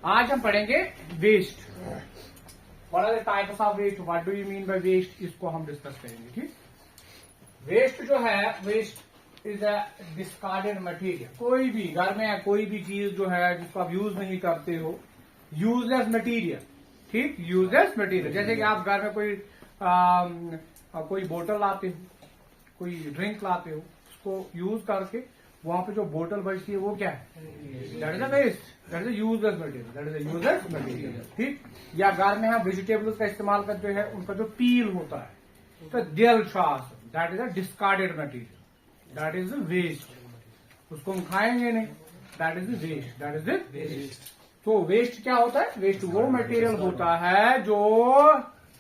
आज हम पढ़ेंगे waste. What are the types of waste, what do you mean by waste, इसको हम डिस्कस करेंगे। ठीक, वेस्ट जो है, waste is a discarded material. कोई भी घर में है, कोई भी चीज जो है जिसको आप यूज नहीं करते हो, यूजलेस मटेरियल। ठीक, यूजलेस मटेरियल। जैसे कि आप घर में कोई बोतल लाते हो, कोई ड्रिंक लाते हो, उसको यूज करके वहां पे जो बोतल बचती है वो क्या है? That is a waste, that is a useless material, that is a useless material. ठीक, या घर में हम वेजिटेबल्स का इस्तेमाल करते हैं, उनका जो पील होता है, तो दिल शास, that is a discarded material, that is waste. उसको हम खाएंगे नहीं, that is waste, that is waste. तो वेस्ट क्या होता है? वेस्ट वो मटेरियल होता है जो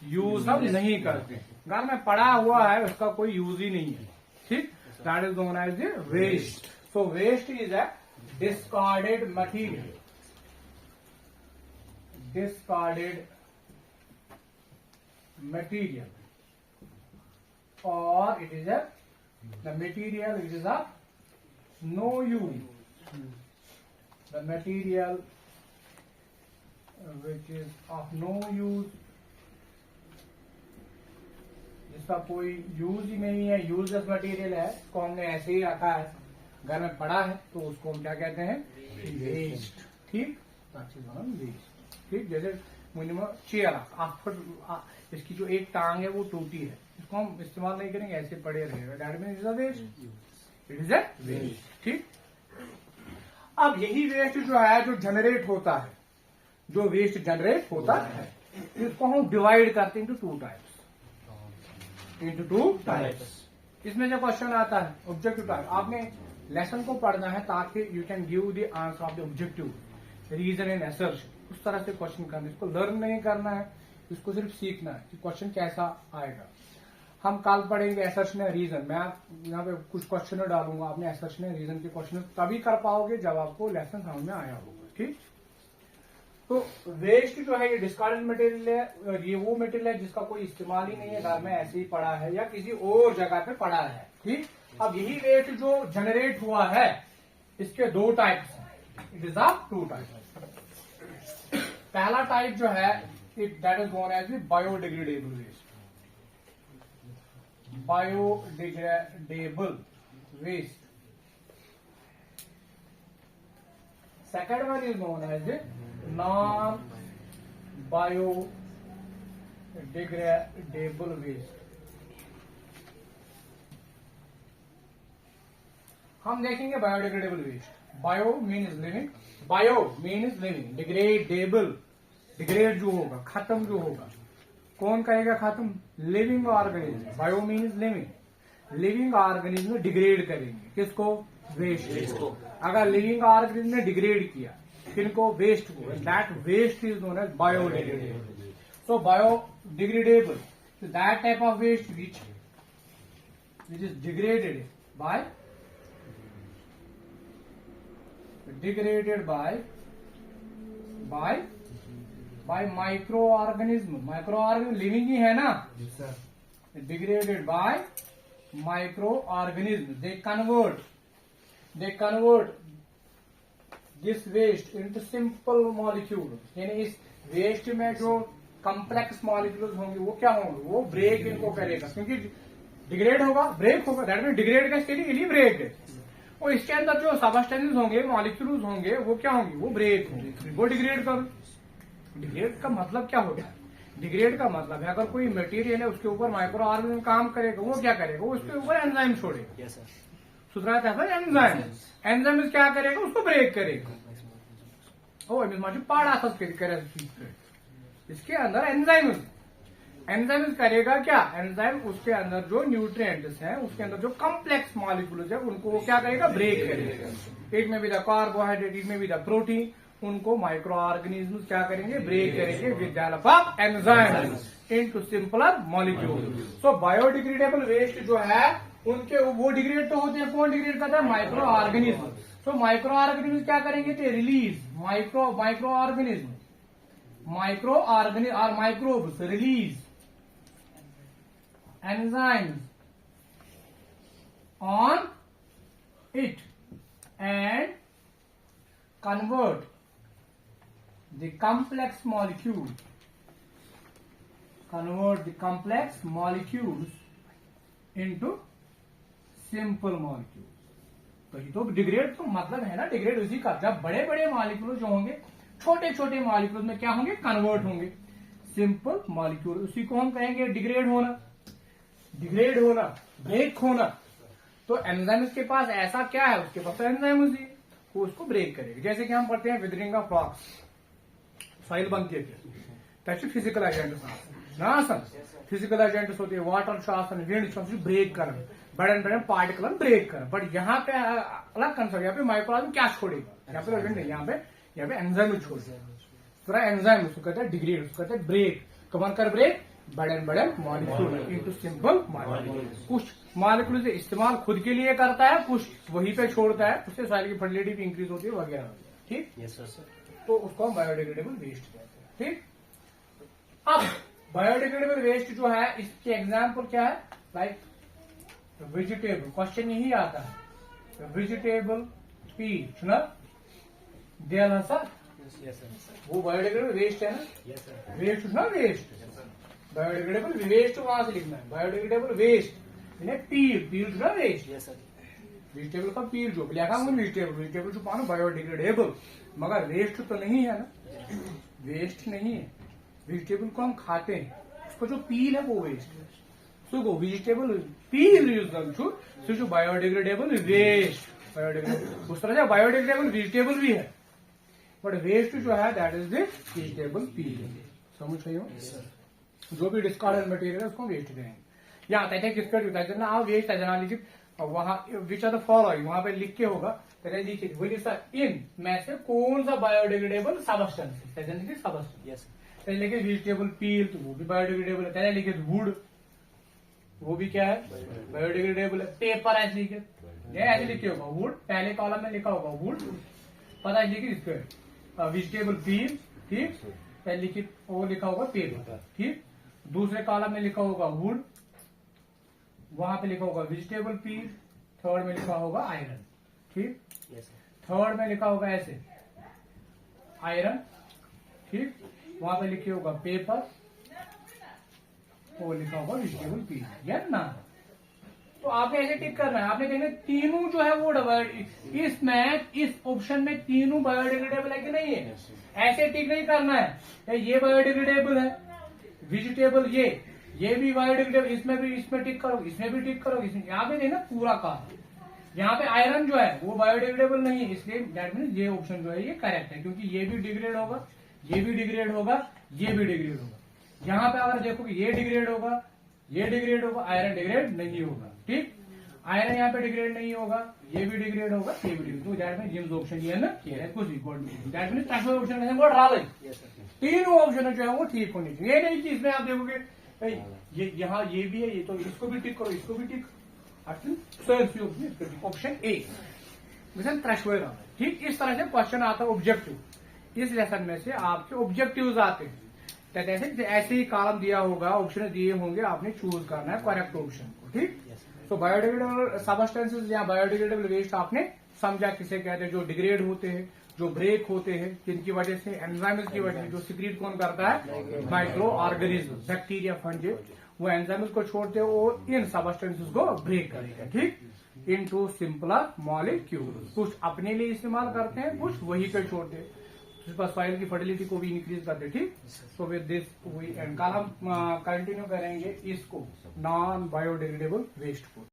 यूज हम नहीं करते, घर में पड़ा हुआ है, उसका कोई यूज ही नहीं है। ठीक, that is known as the waste. So waste is a discarded material, discarded material, or it is the material which is of no use, the material which is of no use, जिसका कोई use ही नहीं है, useless material है, इसको हमने ऐसे ही रखा है, घर में पड़ा है, तो उसको हम क्या कहते हैं? वेस्ट। ठीक, वेस्ट। ठीक, जैसे मिनिमम चेयर, इसकी जो एक टांग है वो टूटी है, इसको हम इस्तेमाल नहीं करेंगे, ऐसे पड़े रहेगा, that means it is a waste, it is a waste. ठीक, अब यही वेस्ट जो है, जो जनरेट होता है, जो वेस्ट जनरेट होता है, इसको हम डिवाइड करते हैं into two types, into two types. इसमें जो क्वेश्चन आता है ऑब्जेक्टिव टाइप, आपने लेसन को पढ़ना है ताकि you can give the answer of the objective, reason and assertion. उस तरह से क्वेश्चन करना, इसको लर्न नहीं करना है, इसको सिर्फ सीखना है कि क्वेश्चन कैसा आएगा। हम कल पढ़ेंगे असर्शन एंड रीजन। मैं यहाँ पे कुछ क्वेश्चन डालूंगा, आपने असर्शन एंड रीजन के क्वेश्चन तभी कर पाओगे जब आपको लेसन समझ में आया होगा। ठीक, तो वेस्ट जो है ये डिस्कार्डेड मटेरियल है, और ये वो मटेरियल है जिसका कोई इस्तेमाल ही नहीं है, घर में ऐसे ही पड़ा है या किसी और जगह पे पड़ा है। ठीक, अब यही वेस्ट जो जनरेट हुआ है, इसके दो टाइप्स हैं, it is of two types. पहला टाइप जो है, that is known as biodegradable waste, biodegradable waste. Second one is known as non biodegradable waste. हम देखेंगे biodegradable waste. Bio means living, bio means living, degradable, degrade जो होगा, खत्म जो होगा, कौन करेगा खत्म? Living organism. Bio means living, living organism degrade करेंगे, किसको? वेस्ट को। अगर लिविंग ऑर्गेनिज्म ने डिग्रेड किया, किनको? वेस्ट को, that waste is known as biodegradable. So biodegradable that type of waste which is degraded by microorganism। Microorganism living ही है ना, degraded by microorganism. They convert this waste into simple molecule, यानी इस waste में जो complex molecules होंगे वो क्या होंगे? वो ब्रेक इनको करेगा, क्योंकि डिग्रेड होगा, ब्रेक होगा, दैट मीन डिग्रेड का स्टेज ब्रेक है। और इसके अंदर जो सबस्टेंसेस होंगे, मॉलिक्यूल्स होंगे, वो क्या होंगे? वो ब्रेक होंगे, वो डिग्रेड करो। डिग्रेड का मतलब क्या होता है? डिग्रेड का मतलब है अगर कोई मटेरियल है उसके ऊपर माइक्रो ऑर्गेनिज्म काम करेगा, वो क्या करेगा? वो उसके ऊपर एंजाइम छोड़ेगा। सुधरा कैसा? एंजाइम। एंजाइम क्या करेगा? उसको ब्रेक करेगा। पाड़ा इसके अंदर एंजाइम, एंजाइम करेगा क्या? एंजाइम उसके अंदर जो न्यूट्रिएंट्स हैं, उसके अंदर जो कॉम्प्लेक्स मॉलिक्यूल्स है, उनको वो क्या करेगा? ब्रेक करेगा। इट में भी द कार्बोहाइड्रेट, इट में भी द प्रोटीन, उनको माइक्रो ऑर्गेनिज्म क्या करेंगे? ब्रेक करेंगे with the help of enzyme into simpler molecule. So biodegradable waste जो है, उनके वो डिग्रेड तो होते हैं, कौन डिग्रेड करता है? Micro organism. So micro organism क्या करेंगे? तो रिलीज माइक्रो ऑर्गेनिज्म और microbes release enzymes on it and convert the complex molecule, convert the complex molecules into simple molecules। तो ये तो डिग्रेड तो मतलब है ना, डिग्रेड उसी का, जब बड़े बड़े मॉलिक्यूल जो होंगे छोटे छोटे मॉलिक्यूल में क्या होंगे, कन्वर्ट होंगे सिंपल मॉलिक्यूल, उसी को हम कहेंगे डिग्रेड होना। डिग्रेड होना, ब्रेक होना। तो एंजाइम के पास ऐसा क्या है, उसके पास एंजाइम उसी वो उसको ब्रेक करेगा। जैसे कि हम पढ़ते हैं विदरिंग ऑफ रॉक्स, सॉइल बनती है, फिजिकल एजेंट ना सर, फिजिकल एजेंट्स होते हैं, वाटर शासन, विंड ब्रेक कर, बड़े पार्टिकल ब्रेक कर। बट यहाँ पे अलग कंसेप्ट, यहाँ पे माइक्रोऑर्गेनिज्म क्या छोड़ेगा, यहाँ पे नहीं, यहाँ पे एंजाइम छोड़ पूरा एंजाइम, उसको कहते हैं डिग्रेड, उसको कहते हैं ब्रेक। कौन कर ब्रेक, बड़े मॉलिक्यूल इनटू सिंपल मॉलिक्यूल। कुछ मॉलिक्यूल से इस्तेमाल खुद के लिए करता है, कुछ वहीं पे छोड़ता है, उससे सॉइल की फर्टिलिटी भी इंक्रीज होती है वगैरह। ठीक, तो उसको हम बायोडिग्रेडेबल वेस्ट कहते हैं। ठीक, अब बायोडिग्रेडेबल वेस्ट जो है, इसके एग्जाम्पल क्या है, लाइक वेजिटेबल, क्वेश्चन यही आता है, वेजिटेबल पील सुना दिया सर, वो बायोडिग्रेडेबल वेस्ट है ना, वेस्ट ना, वेस्ट बायोडिग्रेडेबल वेस्ट वहां से लिखना है, बायोडिग्रेडेबल वेस्ट पील, पील ना वेस्ट, वेजिटेबल का पील जो लिखा हूँ, वेजिटेबल जो पानो बायोडिग्रेडेबल, मगर वेस्ट तो नहीं है ना, वेस्ट नहीं है। वेजिटेबल को हम खाते हैं, उसको जो पील है वो वेस्ट है। सो vegetable peel use biodegradable waste, biodegradable उस तरह से बायोडिग्रेडेबल वेजिटेबल भी है, बट वेस्ट जो है that is the vegetable peel. समझ रही हो, जो भी डिस्कार्डेड मटेरियल है उसको वेस्ट करेंगे। यहाँ कहते हैं किसका ना, आप वेस्ट है लिखिए, वहां विच आर द फॉलोइंग वहां पे लिख के होगा, लिखिए बोलिए सर इन में से कौन सा बायोडिग्रेडेबल सबस्टेंस है, सबस्टेंस लिखे वेजिटेबल पील, तो वो भी बायोडिग्रेडेबल है। पहले लिखे वुड, वो भी क्या है, बायोडिग्रेडेबल है। पेपर ऐसे लिखे, ऐसे लिखे होगा वुड, पहले कॉलम में लिखा होगा वुड, पता है लिखे इस पे वेजिटेबल पील। ठीक, पहले लिखिए वो लिखा होगा पेपर। ठीक, दूसरे कॉलम में लिखा होगा वुड, वहां पे लिखा होगा वेजिटेबल पील, थर्ड में लिखा होगा आयरन। ठीक, थर्ड में लिखा होगा ऐसे आयरन। ठीक, वहां पे लिखे होगा पेपर, वो लिखा होगा वेजिटेबल पील, या ना। तो आपने ऐसे टिक करना है, आपने कहना तीनों जो है वो इसमें इस ऑप्शन में तीनों बायोडिग्रेडेबल है कि नहीं है, ऐसे टिक नहीं करना है। ये बायोडिग्रेडेबल है, वेजिटेबल ये भी बायोडिग्रेडेबल, इसमें भी, इसमें टिक करो, इसमें भी टिक करो, इसमें यहाँ पे नहीं ना पूरा काम। यहाँ पे आयरन जो है वो बायोडिग्रेडेबल नहीं है, इसलिए दैट मीन ये ऑप्शन जो है ये करेक्ट है, क्योंकि ये भी डिग्रेड होगा, ये भी डिग्रेड होगा, ये भी डिग्रेड होगा। यहाँ पे अगर देखोगे ये डिग्रेड होगा, ये डिग्रेड होगा, आयरन डिग्रेड नहीं होगा। ठीक, आयरन यहाँ पे डिग्रेड नहीं होगा, ये भी डिग्रेड होगा, ये भी डिग्रेड, तो दैट मीन जिम्स ऑप्शन ये है ना, कुछ दैट मीन ट्रांसफर ऑप्शन तीनों ऑप्शन जो है वो ठीक होने चाहिए। ये नहीं कि इसमें आप देखोगे ये यहाँ ये भी है, ये तो इसको भी टिक करो, इसको भी टिक, ऑप्शन ए थ्रेशोल्ड। ठीक, इस तरह से क्वेश्चन आता है ऑब्जेक्टिव। इस लेसन में से आपके ऑब्जेक्टिव्स आते हैं, तो ऐसे ही कॉलम दिया होगा, ऑप्शन दिए होंगे, आपने चूज करना है करेक्ट ऑप्शन को। ठीक, तो बायोडिग्रेडेबल सबस्टेंसेस या बायोडिग्रेडेबल वेस्ट आपने समझा किसे कहते हैं, जो डिग्रेड होते हैं, जो ब्रेक होते हैं, जिनकी वजह से एंजाइम्स की वजह से जो सिक्रीट कौन करता है, माइक्रो ऑर्गेनिज्म, बैक्टीरिया, फंजी, वो एंजाइम्स को छोड़ते हैं, वो इन सबस्टेंसेस को ब्रेक करेगा। ठीक, इनटू सिंपलर मॉलिक्यूल, कुछ अपने लिए इस्तेमाल करते हैं, कुछ वही पे छोड़ते हैं, सॉइल की फर्टिलिटी को भी इंक्रीज करते हैं। ठीक, so with this we end कल हम कंटिन्यू करेंगे इसको, नॉन बायोडिग्रेडेबल वेस्ट को।